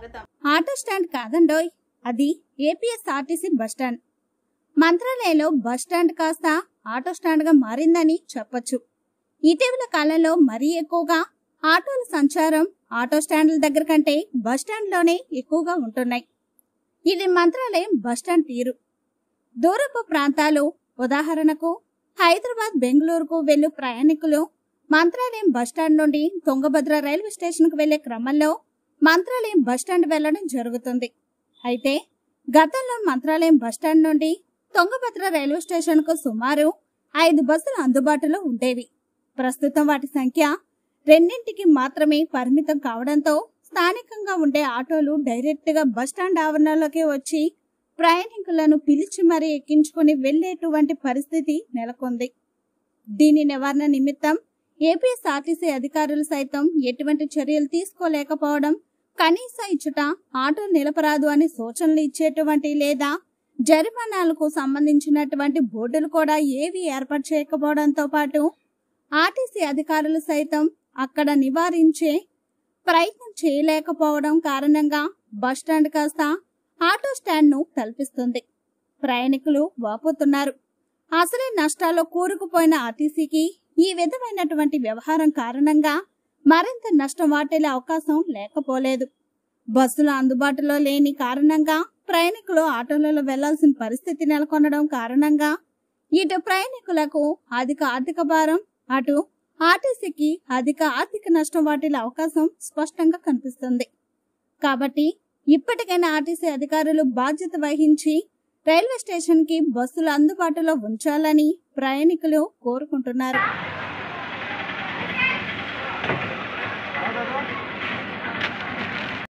స్వాగతం. Auto stand కాదండోయ్, అది APSRTC bus stand. మంత్రాలయంలో bus stand కాస్త ఆటో స్టాండ్ గా మారిందని చెప్పొచ్చు. ఇటీవల కాలంలో మరీ ఎక్కువగా ఆటోల సంచారం ఆటో స్టాండ్ల దగ్గర కంటే బస్టాండ్లోనే ఎక్కువగా ఉంటున్నాయి. ఇది మంత్రాలయం బస్టాండ్ తీరు. దూరపు ప్రాంతాలు, ఉదాహరణకు హైదరాబాద్, బెంగళూరుకు వెళ్ళు ప్రయాణికులు మంత్రాలయం బస్టాండ్ నుండి తుంగభద్ర రైల్వే స్టేషన్ కు వెళ్లే క్రమంలో మంత్రాలయం బస్టాండ్ వెళ్లడం జరుగుతుంది. అయితే గతంలో మంత్రాలయం బస్టాండ్ నుండి తుంగభద్ర రైల్వే స్టేషన్ కు సుమారు 5 బస్సులు అందుబాటులో ఉండేవి. ప్రస్తుతం వాటి సంఖ్య 2కి మాత్రమే పరిమితం కావడంతో స్థానికంగా ఉండే ఆటోలు డైరెక్ట్ గా బస్టాండ్ ఆవరణలోకి వచ్చి ప్రయాణికులను పిలిచి మరీ ఎక్కించుకుని వెళ్లేటువంటి పరిస్థితి నెలకొంది. దీని నివారణ నిమిత్తం ఏపీఎస్ఆర్టీసీ అధికారులు సైతం ఎటువంటి చర్యలు తీసుకోలేకపోవడం, కనీస ఇచ్చుట ఆటో నిలపరాదు అని సూచనలు ఇచ్చేటువంటి లేదా జరిమానాలకు సంబంధించినటువంటి బోర్డులు కూడా ఏవి ఏర్పాటు చేయకపోవడంతో పాటు ఆర్టీసీ అధికారులు సైతం అక్కడ నివారించే ప్రయత్నం చేయలేకపోవడం కారణంగా బస్టాండ్ కాస్త ఆటో స్టాండ్ ను తలపిస్తుంది. ప్రయాణికులు వాపోతున్నారు. అసలే నష్టాల్లో కూరుకుపోయిన ఆర్టీసీకి ఈ విధమైనటువంటి వ్యవహారం కారణంగా మరింత నష్టం వాటిల్లే అవకాశం లేకపోలేదు. బస్సులు అందుబాటులో లేని కారణంగా ప్రయాణికులు ఆటోలలో వెళ్లాల్సిన పరిస్థితి నెలకొనడం కారణంగా ఇటు ప్రయాణికులకు అధిక ఆర్థిక భారం, అటు ఆర్టీసీకి అధిక ఆర్థిక నష్టం వాటిల్లే అవకాశం స్పష్టంగా కనిపిస్తుంది. కాబట్టి ఇప్పటికైనా ఆర్టీసీ అధికారులు బాధ్యత వహించి రైల్వే స్టేషన్ కి బస్సులు అందుబాటులో ఉంచాలని ప్రయాణికులు కోరుకుంటున్నారు.